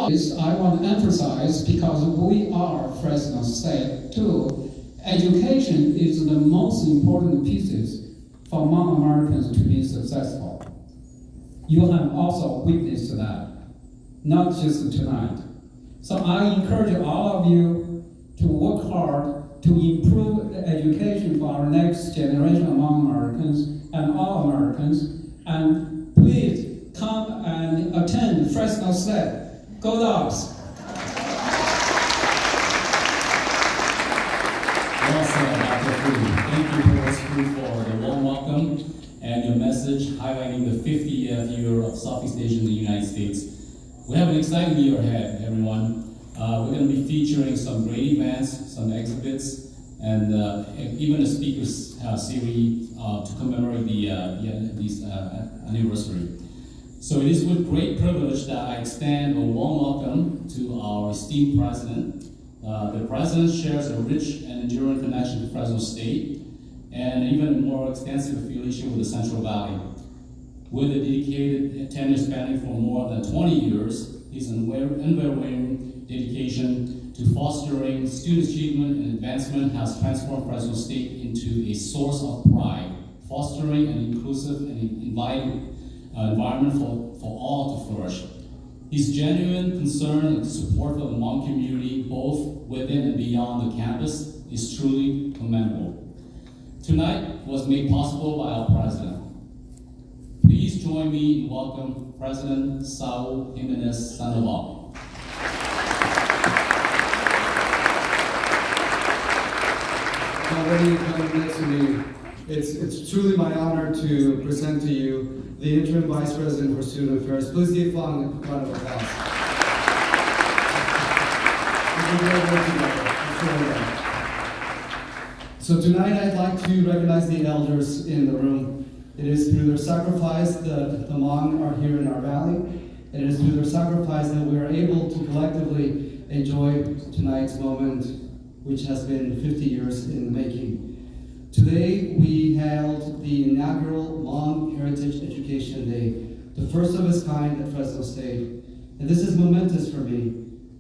I want to emphasize, because we are Fresno State too, education is the most important pieces for Hmong Americans to be successful. You have also witnessed that, not just tonight. So I encourage all of you to work hard to improve the education for our next generation of Hmong Americans and all Americans. And please come and attend Fresno State. Go Dogs! Well said, Dr. Fu. Thank you, Provost Fu, for the warm welcome and your message highlighting the 50th year of Southeast Asia in the United States. We have an exciting year ahead, everyone. We're going to be featuring some great events, some exhibits, and even a speakers series to commemorate this anniversary. So it is with great privilege that I extend a warm welcome to our esteemed President. The President shares a rich and enduring connection to Fresno State and even a more extensive affiliation with the Central Valley. With a dedicated tenure spanning for more than 20 years, his unwavering dedication to fostering student achievement and advancement has transformed Fresno State into a source of pride, fostering an inclusive and inviting environment for all to flourish. His genuine concern and support for the Hmong community, both within and beyond the campus, is truly commendable. Tonight was made possible by our President. Please join me in welcoming President Saul Jimenez Sandoval. Already coming next to me, it's truly my honor to present to you the Interim Vice President for Student Affairs. Please give Fong a round of applause. So tonight I'd like to recognize the elders in the room. It is through their sacrifice that the Hmong are here in our valley. And it is through their sacrifice that we are able to collectively enjoy tonight's moment, which has been 50 years in the making. Today, we held the inaugural Hmong Heritage Education Day, the first of its kind at Fresno State. And this is momentous for me,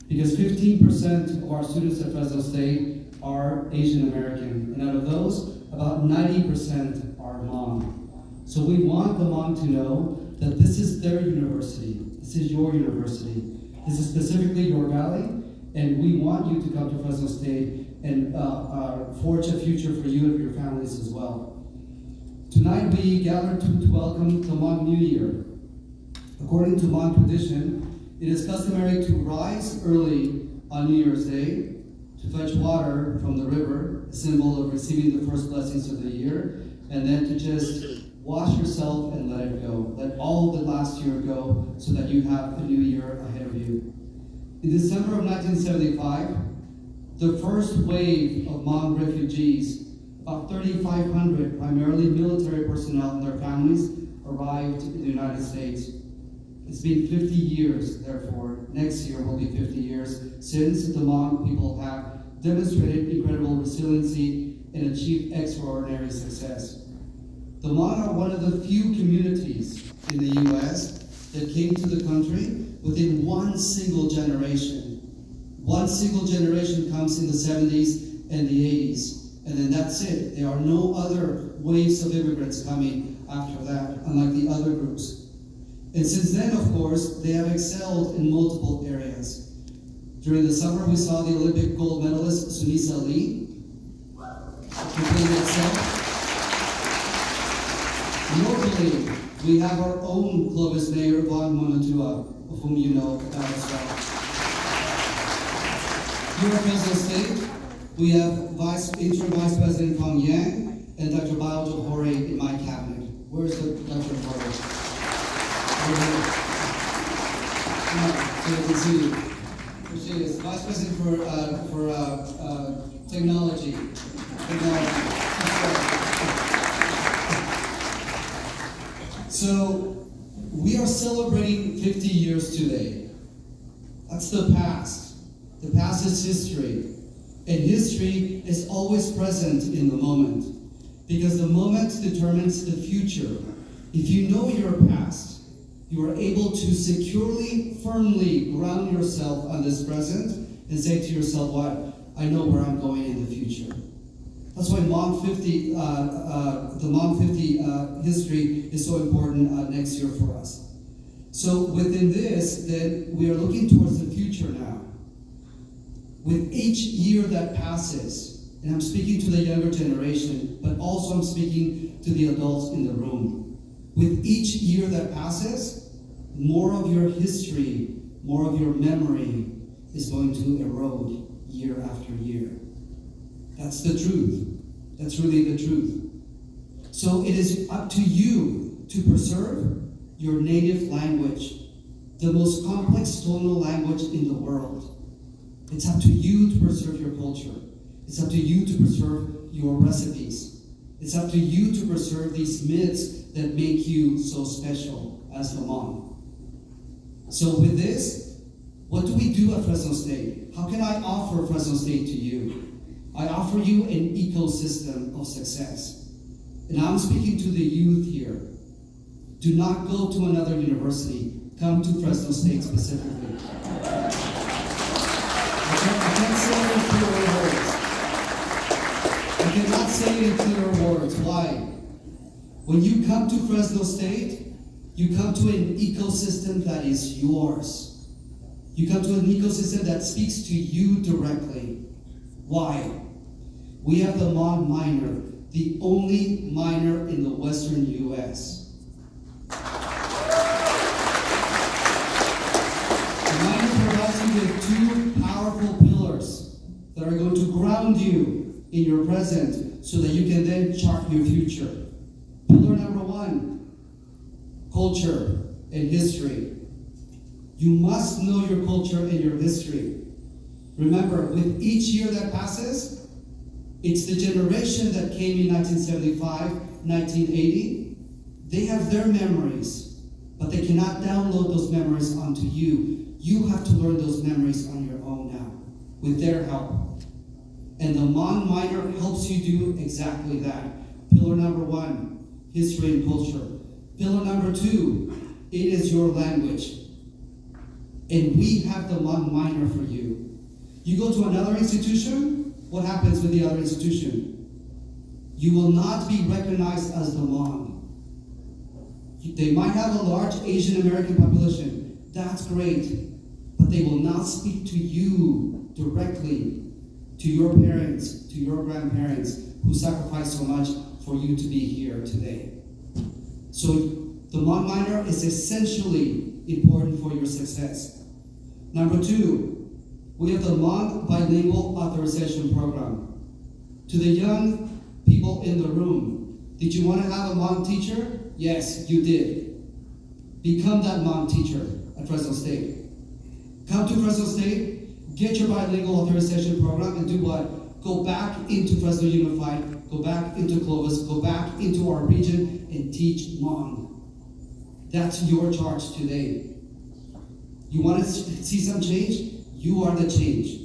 because 15% of our students at Fresno State are Asian American, and out of those, about 90% are Hmong. So we want the Hmong to know that this is their university, this is your university, this is specifically your valley, and we want you to come to Fresno State and forge a future for you and your families as well. Tonight we gather to welcome the Hmong New Year. According to Hmong tradition, it is customary to rise early on New Year's Day to fetch water from the river, a symbol of receiving the first blessings of the year, and then to just wash yourself and let it go. Let all the last year go so that you have a new year ahead of you. In December of 1975, the first wave of Hmong refugees, about 3,500, primarily military personnel and their families, arrived in the United States. It's been 50 years, therefore, next year will be 50 years, since the Hmong people have demonstrated incredible resiliency and achieved extraordinary success. The Hmong are one of the few communities in the U.S. that came to the country within one single generation. One single generation comes in the 70s and the 80s, and then that's it. There are no other waves of immigrants coming after that, unlike the other groups. And since then, of course, they have excelled in multiple areas. During the summer, we saw the Olympic gold medalist, Sunisa Lee, completely excelled. Locally, we have our own Clovis Mayor, Von Monatua, of whom you know about as well. Here at Fresno State, we have Interim Vice President Fong Yang and Dr. Bao Johore in my cabinet. Where's the Dr. Johore? So you can see, here she is, Vice President for Technology. So we are celebrating 50 years today. That's the past. The past is history, and history is always present in the moment, because the moment determines the future. If you know your past, you are able to securely, firmly ground yourself on this present and say to yourself, what? I know where I'm going in the future. That's why Hmong 50, the Hmong 50 history is so important next year for us. So within this, then we are looking towards the future now. With each year that passes, and I'm speaking to the younger generation, but also I'm speaking to the adults in the room. With each year that passes, more of your history, more of your memory is going to erode year after year. That's the truth. That's really the truth. So it is up to you to preserve your native language, the most complex tonal language in the world. It's up to you to preserve your culture. It's up to you to preserve your recipes. It's up to you to preserve these myths that make you so special as Hmong. So with this, what do we do at Fresno State? How can I offer Fresno State to you? I offer you an ecosystem of success. And I'm speaking to the youth here. Do not go to another university. Come to Fresno State specifically. I can't say it in clear words. I cannot say it in clear words. Why? When you come to Fresno State, you come to an ecosystem that is yours. You come to an ecosystem that speaks to you directly. Why? We have the Hmong minor, the only minor in the Western U.S. The minor provides you with two powerful pillars that are going to ground you in your present so that you can then chart your future. Pillar number one, culture and history. You must know your culture and your history. Remember, with each year that passes, it's the generation that came in 1975, 1980. They have their memories, but they cannot download those memories onto you. You have to learn those memories on your own now, with their help. And the Hmong minor helps you do exactly that. Pillar number one, history and culture. Pillar number two, it is your language. And we have the Hmong minor for you. You go to another institution, what happens with the other institution? You will not be recognized as the Hmong. They might have a large Asian American population. That's great. But they will not speak to you directly, to your parents, to your grandparents, who sacrificed so much for you to be here today. So the Hmong minor is essentially important for your success. Number two, we have the Hmong Bilingual Authorization Program. To the young people in the room, did you want to have a Hmong teacher? Yes, you did. Become that Hmong teacher at Fresno State. Come to Fresno State, get your Bilingual Authorization Program, and do what? Go back into Fresno Unified, go back into Clovis, go back into our region, and teach Hmong. That's your charge today. You want to see some change? You are the change.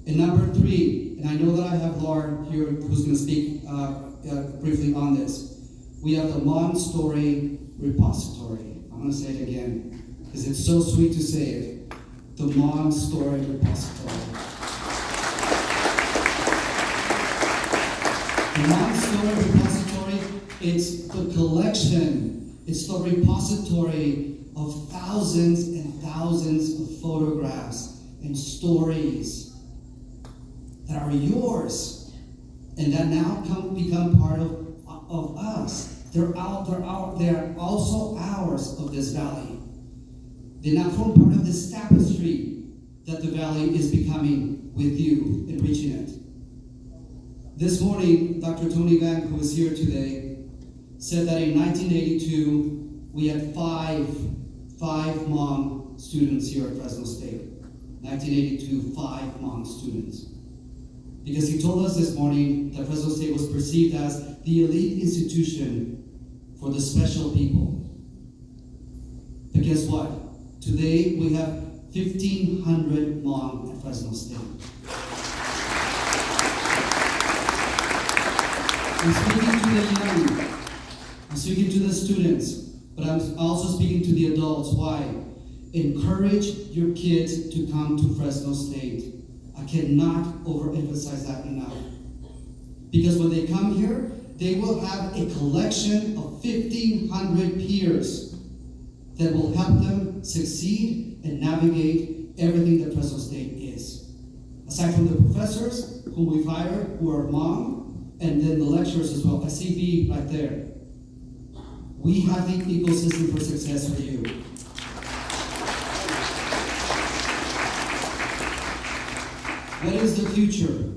And number three, and I know that I have Laura here who's going to speak briefly on this. We have the Hmong Story Repository. I'm going to say it again because it's so sweet to say it. The Hmong Story Repository. The Hmong Story Repository, it's the collection, it's the repository of thousands and thousands of photographs and stories that are yours and that now become part of us. They're also ours of this valley. They now form part of this tapestry that the valley is becoming with you and reaching it. This morning, Dr. Tony Van, who is here today, said that in 1982, we had five Hmong students here at Fresno State. 1982, 5 Hmong students. Because he told us this morning that Fresno State was perceived as the elite institution for the special people. But guess what? Today we have 1,500 Hmong at Fresno State. I'm speaking to the young, I'm speaking to the students, but I'm also speaking to the adults. Why? Encourage your kids to come to Fresno State. I cannot overemphasize that enough. Because when they come here, they will have a collection of 1,500 peers that will help them succeed and navigate everything that Fresno State is. Aside from the professors whom we've hired, who are Hmong, and then the lecturers as well. I see B right there. We have the ecosystem for success for you. What is the future?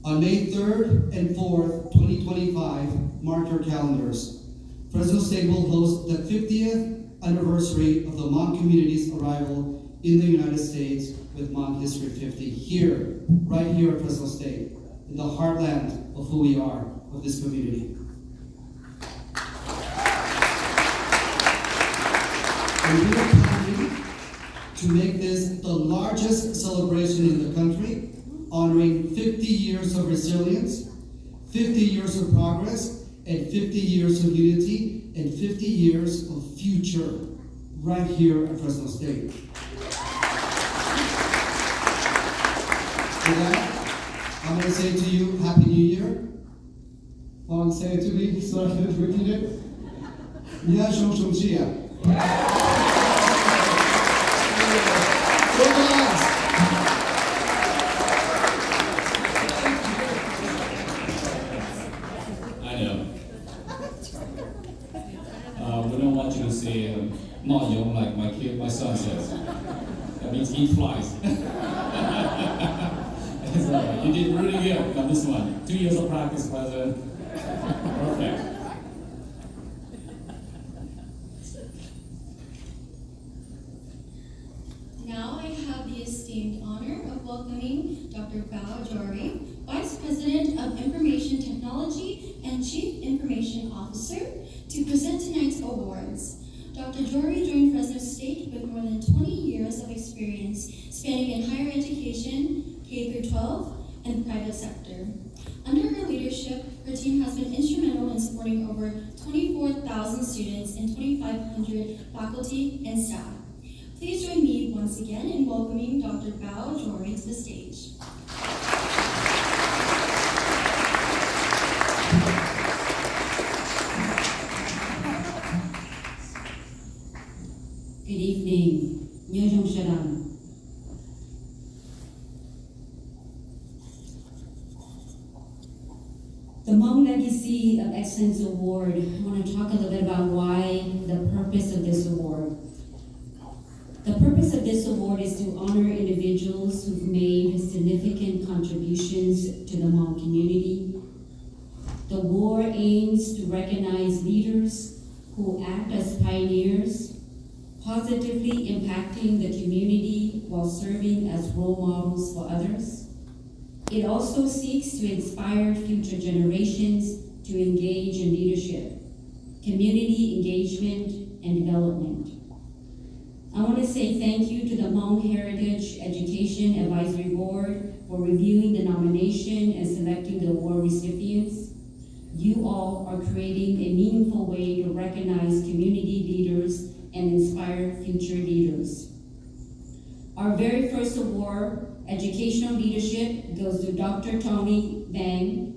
On May 3rd and 4th, 2025, mark your calendars. Fresno State will host the 50th anniversary of the Hmong community's arrival in the United States with Hmong History 50 here, right here at Fresno State, in the heartland of who we are, of this community. And we are planning to make this the largest celebration in the country, honoring 50 years of resilience, 50 years of progress, and 50 years of unity, and 50 years of future right here at Fresno State. With that, I'm going to say to you, Happy New Year. Want to say it to me so I can repeat it? Nya Shong Shong Chia. I know. We don't want you to say not young like my son says. That means he flies. It's all right. You did really good on this one. 2 years of practice, President. Perfect. Now I have the esteemed honor of welcoming Dr. Bao Jory, Vice President of Information Technology and Chief Information Officer, to present tonight's awards. Dr. Jory joined Fresno State with more than 20 years of experience spanning in higher education, K-12, and private sector. Under her leadership, her team has been instrumental in supporting over 24,000 students and 2,500 faculty and staff. Please join me once again in welcoming Dr. Bao Jory to the stage. Good evening. Nyojong Sharam. The Hmong Legacy of Excellence Award, I want to talk a little bit about why the purpose of this award. The purpose of this award is to honor individuals who've made significant contributions to the Hmong community. The award aims to recognize leaders who act as pioneers, positively impacting the community while serving as role models for others. It also seeks to inspire future generations to engage in leadership, community engagement, and development. I want to say thank you to the Hmong Heritage Education Advisory Board for reviewing the nomination and selecting the award recipients. You all are creating a meaningful way to recognize community leaders and inspire future leaders. Our very first award, Educational Leadership, goes to Dr. Tony Vang.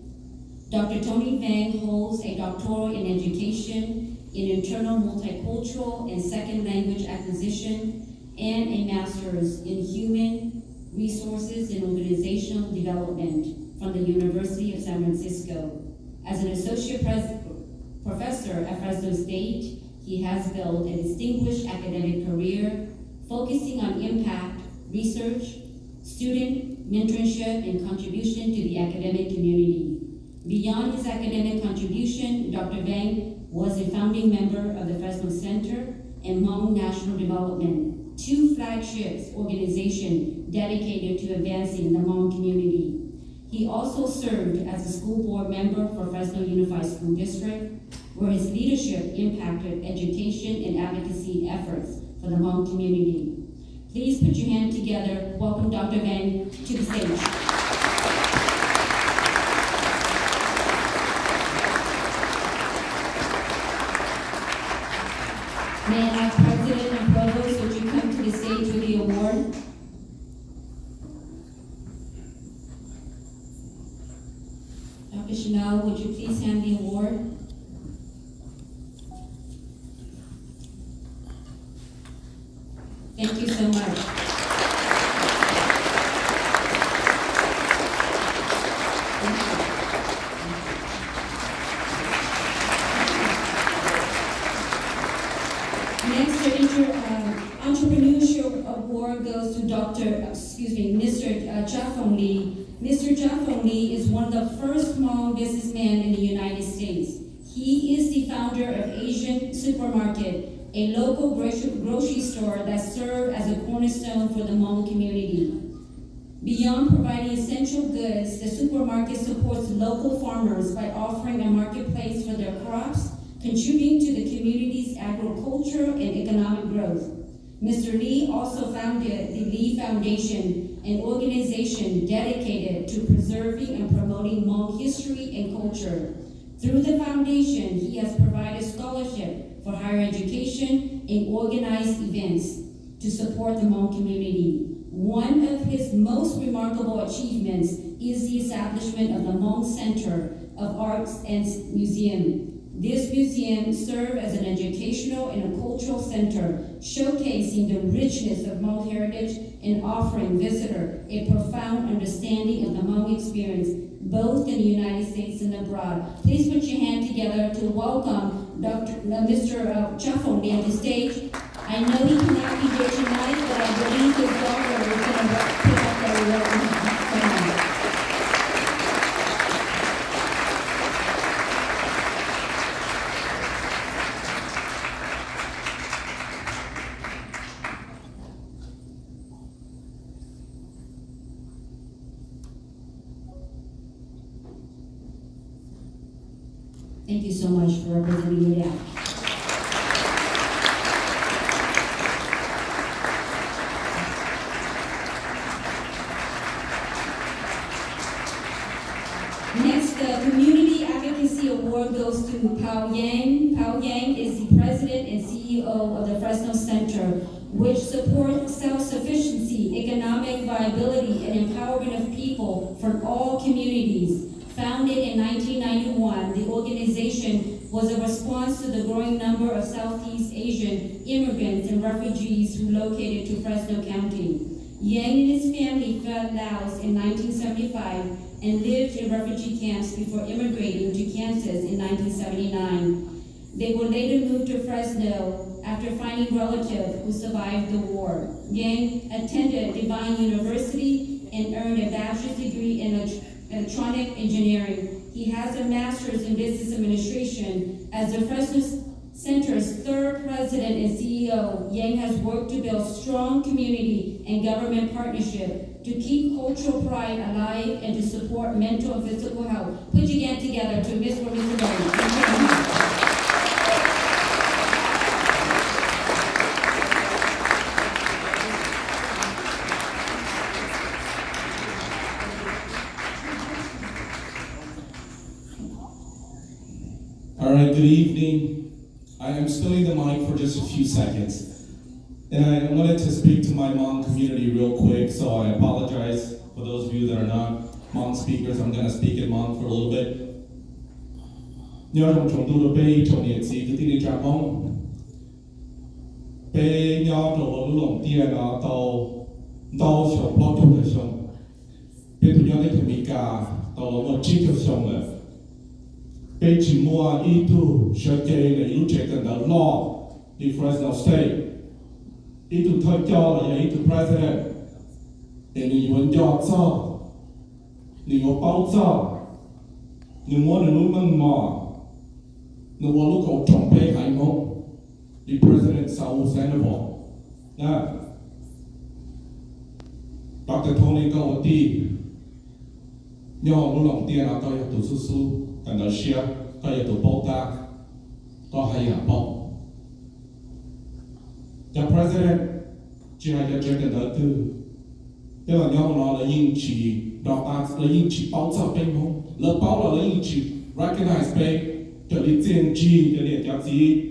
Dr. Tony Vang holds a doctoral in education in internal multicultural and second language acquisition and a master's in human resources and organizational development from the University of San Francisco. As an associate professor at Fresno State, he has built a distinguished academic career focusing on impact, research, student mentorship, and contribution to the academic community. Beyond his academic contribution, Dr. Vang was a founding member of the Fresno Center and Hmong National Development, two flagships organizations dedicated to advancing the Hmong community. He also served as a school board member for Fresno Unified School District, where his leadership impacted education and advocacy efforts for the Hmong community. Please put your hand together. Welcome Dr. Vang to the stage. Chanel, would you please hand the award? Thank you so much. Next, the Entrepreneurship Award goes to Mr. Jiafeng Li. Mr. Jiafeng Li is one of the first Hmong businessmen in the United States. He is the founder of Asian Supermarket, a local grocery store that served as a cornerstone for the Hmong community. Beyond providing essential goods, the supermarket supports local farmers by offering a marketplace for their crops, contributing to the community's agricultural and economic growth. Mr. Li also founded the Li Foundation, an organization dedicated to preserving and promoting Hmong history and culture. Through the foundation, he has provided scholarship for higher education and organized events to support the Hmong community. One of his most remarkable achievements is the establishment of the Hmong Center of Arts and Museum. This museum serves as an educational and a cultural center, showcasing the richness of Hmong heritage and offering visitors a profound understanding of the Hmong experience, both in the United States and abroad. Please put your hand together to welcome Mr. Jiafeng Li on the stage. I know he cannot be here tonight, but I believe his daughter is going to pick up the award. Thank you so much for representing your dad. Next, the Community Advocacy Award goes to Pao Yang. Pao Yang is the president and CEO of the Fresno Center, which supports self-sufficiency, economic viability, and empowerment of people from all communities. Founded in 1991, the organization was a response to the growing number of Southeast Asian immigrants and refugees who located to Fresno County. Yang and his family fled Laos in 1975 and lived in refugee camps before immigrating to Kansas in 1979. They were later moved to Fresno after finding relatives who survived the war. Yang attended Divine University and earned a bachelor's degree in electronic engineering. He has a master's in business administration. As the Fresno Center's third president and CEO, Yang has worked to build strong community and government partnership to keep cultural pride alive and to support mental and physical health. Put your hand together to Ms. Marisa Berry. All right, good evening. I am stealing the mic for just a few seconds. And I wanted to speak to my Hmong community real quick, so I apologize for those of you that are not Hmong speakers. I'm gonna speak in Hmong for a little bit. Nhớ trong chúng tôi bây trong nhiệt sĩ cứ tin trả mong. Bây nhớ trong một lòng tiền là tàu sống bao nhiêu cái sống. Bây tôi nhớ đến cái mỹ cả tàu một chiếc cái sống này. Bây chỉ mua ít tu sẽ chơi là yếu chế cần đó lo đi Fresno State. Ít tu thay cho là ít tu president. Để người muốn dọn cho, người muốn bao cho, người muốn là núi măng mỏ. Người muốn lúc cầu trồng bê hải mông đi president Saul Sandoval. Nè, Dr. Tony Gawati, nhau lúc lòng tiền là coi tu su su. Cần đó xia, có yếu tố bầu ta, có hay là bầu. Cho president, chỉ hay là chuyện cần đó từ. Tức là nhau nó là những chỉ đọc ta, là những chỉ bảo trợ bên không. Là bảo là những chỉ recognize bên, cho đi tiền chi, cho đi giáo gì.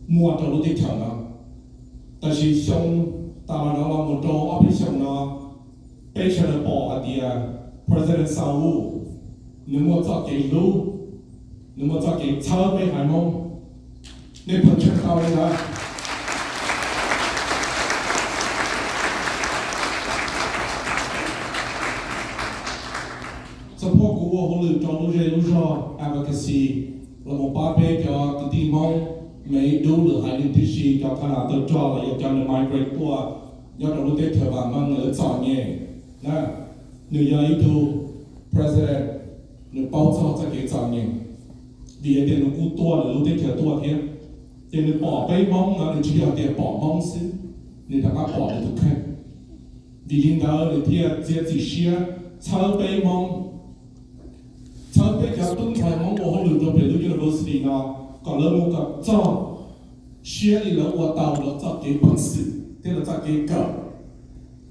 Mua cho lúc tiếp theo nó. Ta chỉ xong, ta là nó là một trò, ở bên xong nó. Bây giờ là bỏ ở địa, president Saul. nếu mà cho cái lũ nếu mà cho cái thơ với hải mông nên phần chân tao đây là support của hỗ lực cho lũ cho advocacy là một ba bê cho tự tin mong mấy đủ được hai liên tiếp cho khả năng tự cho là cho nên migrate qua do đó lúc tết thời vàng mang người chọn nhẹ nè nếu giờ ý tu president nếu bao cho cái chọn nhẹ vì cái tiền nó cú tua là lúc tết thời tua thế tiền nó bỏ bay mong nó chỉ là tiền bỏ mong xí nên ta bỏ được thực hành vì linh đạo để thiệt chỉ xia chơi bay mong chơi bay cái tuân theo mong của họ được trong cái university nó còn lớp một cái cho xia đi là của tàu là cho cái bằng sự thế là cho cái cờ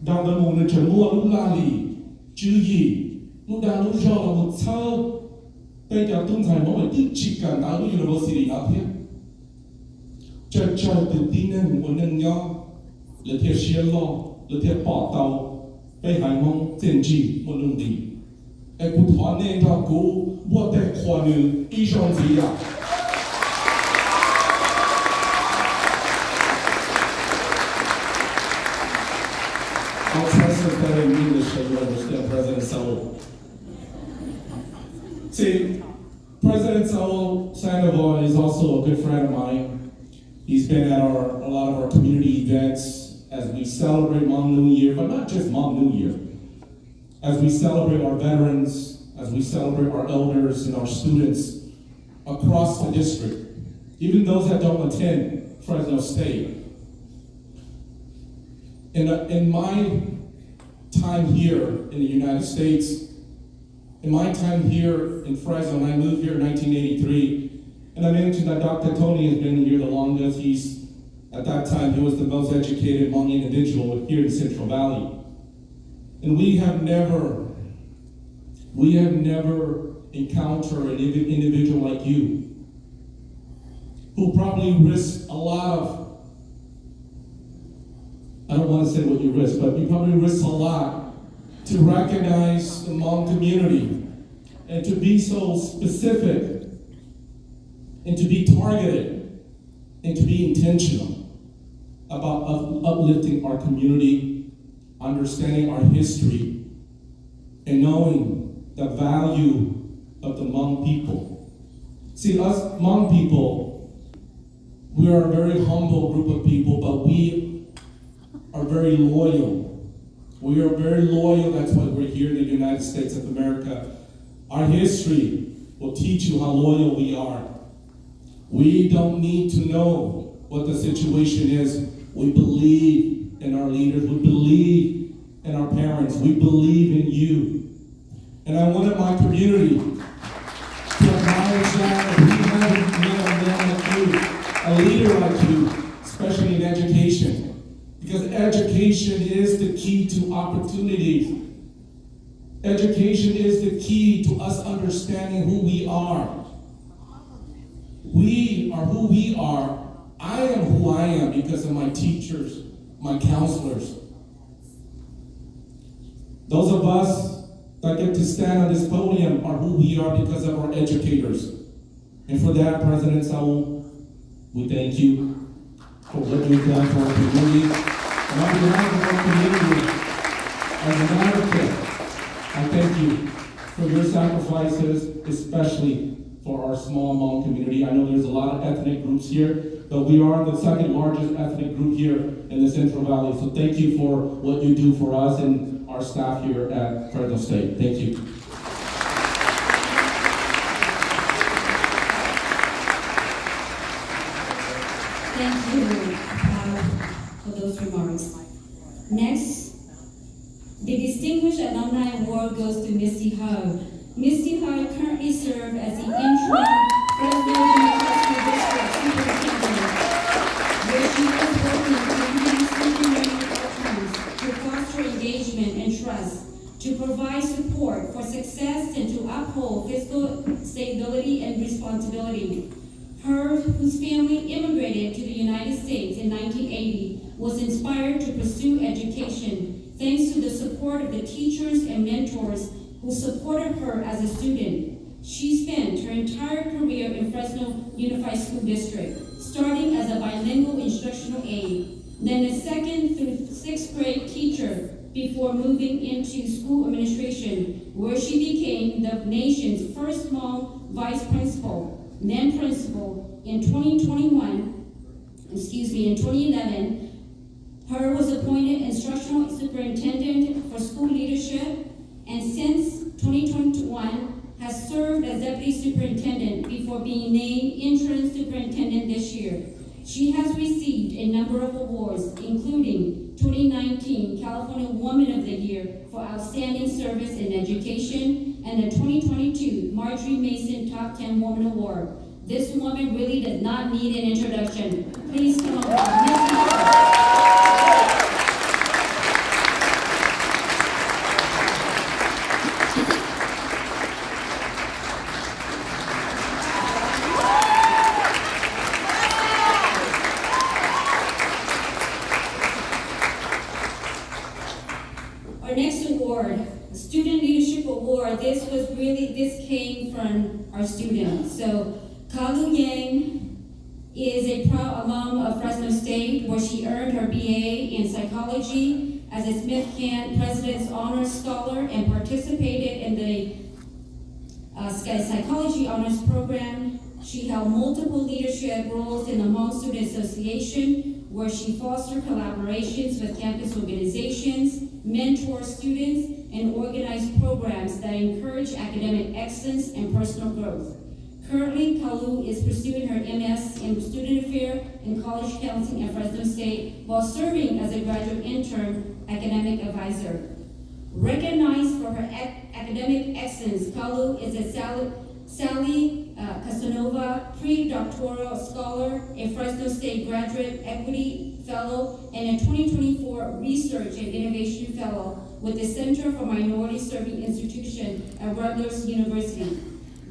đang cái mong nó chuyển mua lúc la lì chữ gì lúc đang lúc cho là một chơi bây giờ tuân theo mong là chỉ cần到university nó thế cho tự tin nên một nhân nhau là thiệt xia lo là thiệt bỏ tàu bây hải mong tiền chỉ một lần đi ai cũng thoát nên ra cố bộ đại khoa nữ ý trong gì à I'll translate that in English so you understand President Saul. See, President Saul Sandoval is also a good friend of mine. He's been at a lot of our community events as we celebrate Hmong New Year, but not just Hmong New Year. As we celebrate our veterans, as we celebrate our elders and our students across the district, even those that don't attend Fresno State. In my time here in the United States, in my time here in Fresno, and I moved here in 1983, and I mentioned that Dr. Tony has been here the longest. At that time, he was the most educated Hmong individual here in Central Valley. And we have never encountered an individual like you who probably risked a lot of, I don't want to say what you risked, but you probably risked a lot to recognize the Hmong community and to be so specific and to be targeted and to be intentional about uplifting our community, understanding our history, and knowing the value of the Hmong people. See, us Hmong people, we are a very humble group of people, but we are very loyal. We are very loyal, that's why we're here in the United States of America. Our history will teach you how loyal we are. We don't need to know what the situation is. We believe in our leaders. We believe in our parents. We believe in you. And I wanted my community to acknowledge that we have a man like you, a leader like you, especially in education. Because education is the key to opportunities. Education is the key to us understanding who we are. We are who we are. I am who I am because of my teachers, my counselors. Those of us that get to stand on this podium are who we are because of our educators. And for that, President Saul, we thank you for what you've done for our community. And on behalf of our community, as an advocate, I thank you for your sacrifices, especially for our small Hmong community. I know there's a lot of ethnic groups here, but we are the second largest ethnic group here in the Central Valley. So thank you for what you do for us and our staff here at Fresno State. Thank you. Thank you for those remarks. Next, the Distinguished Alumni Award goes to Misty Hug. Misty Hug currently serves as the interim Fresno University District Superintendent, where she is working to enhance student learning outcomes, to foster engagement and trust, to provide support for success, and to uphold fiscal stability and responsibility. Her, whose family immigrated to the United States in 1980, was inspired to pursue education thanks to the support of the teachers and mentors who supported her as a student. She spent her entire career in Fresno Unified School District, starting as a bilingual instructional aide, then a 2nd through 6th grade teacher before moving into school administration, where she became the nation's first Hmong vice principal, then principal. In 2011, her was appointed instructional superintendent for school leadership, and since 2021 has served as deputy superintendent before being named interim superintendent this year. She has received a number of awards, including 2019 California Woman of the Year for Outstanding Service in Education and the 2022 Marjorie Mason Top 10 Woman Award. This woman really does not need an introduction. Please come on. Our next award, the Student Leadership Award, this came from our students. So Kalu Yang is a proud alum of Fresno State, where she earned her BA in psychology as a Smith-Kent President's Honors Scholar and participated in the Psychology Honors Program. She held multiple leadership roles in the Hmong Student Association, where she fostered collaborations with campus organizations, mentored students, and organized programs that encourage academic excellence and personal growth. Currently, Kalu is pursuing her MS in Student Affairs and College Counseling at Fresno State while serving as a graduate intern academic advisor. Recognized for her academic excellence, Kalu is a Sally Casanova pre-doctoral scholar, a Fresno State Graduate Equity Fellow, and a 2024 Research and Innovation Fellow with the Center for Minority Serving Institution at Rutgers University.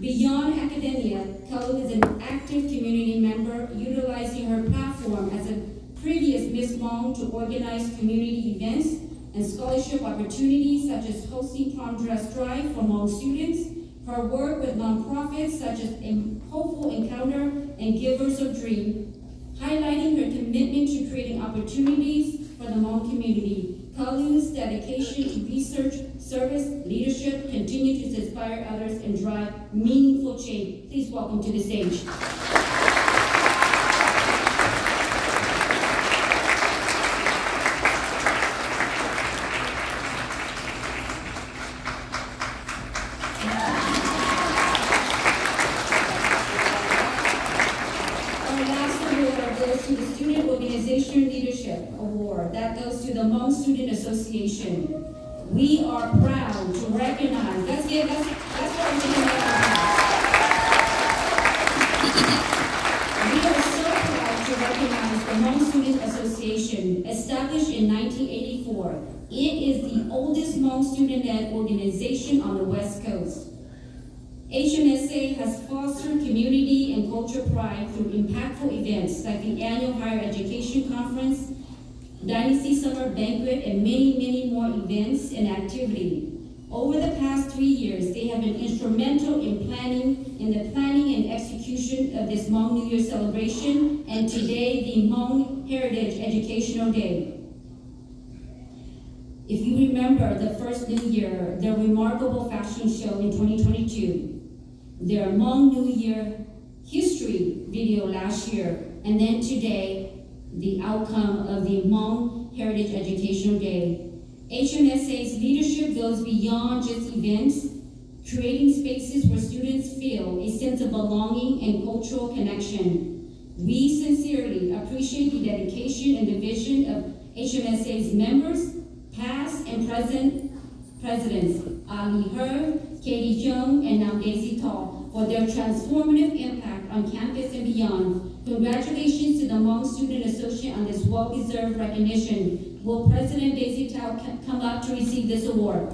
Beyond academia, Kalu is an active community member, utilizing her platform as a previous Miss Hmong to organize community events and scholarship opportunities, such as hosting prom dress drive for Hmong students. Her work with nonprofits such as Hopeful Encounter and Givers of Dream, highlighting her commitment to creating opportunities for the Hmong community. Kalu's dedication to research, service, leadership continue to inspire others and drive meaningful change. Please welcome to the stage. That goes to the Hmong Student Association. We are proud to recognize, that's what we're doing. We are so proud to recognize the Hmong Student Association, established in 1984. It is the oldest Hmong student-led organization on the West Coast. HMSA has fostered community and culture pride through impactful events like the annual Higher Education Conference, Dynasty Summer Banquet, and many, many more events and activity. Over the past 3 years, they have been instrumental in the planning and execution of this Hmong New Year celebration, and today, the Hmong Heritage Educational Day. If you remember the first New Year, the remarkable fashion show in 2022, their Hmong New Year history video last year, and then today, the outcome of the Hmong Heritage Educational Day. HMSA's leadership goes beyond just events, creating spaces where students feel a sense of belonging and cultural connection. We sincerely appreciate the dedication and the vision of HMSA's members, past and present presidents, Ali Her, Katie Jung, and now Daisy Tall, for their transformative impact on campus and beyond. Congratulations to the Hmong Student Association on this well-deserved recognition. Will President Daisy Tao come up to receive this award?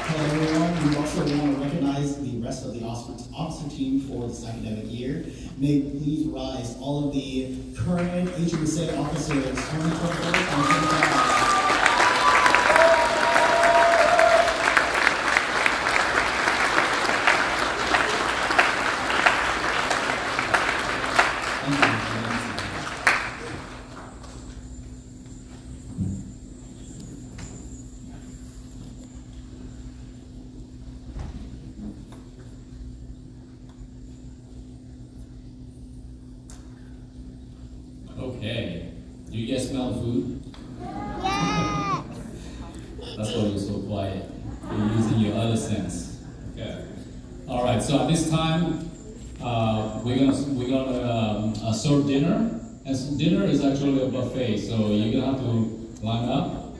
Hello everyone. We also want to recognize the rest of the Oscar officer team for this academic year. May please rise all of the current HMSA officers. Turn toward the front and turn back. Okay. Do you guys smell the food? Yeah. That's why you're so quiet. You're using your other sense. Okay. All right. So at this time, we're gonna serve dinner, and so dinner is actually a buffet. So you're gonna have to line up,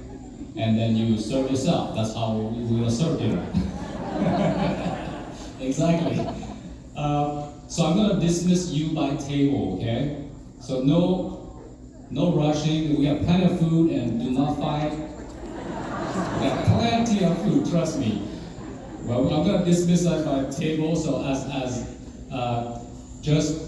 and then you serve yourself. That's how we're gonna serve dinner. Exactly. So I'm gonna dismiss you by table. Okay. So no rushing. We have plenty of food, and do not fight. We have plenty of food, trust me. Well, I'm gonna dismiss us by table. So as just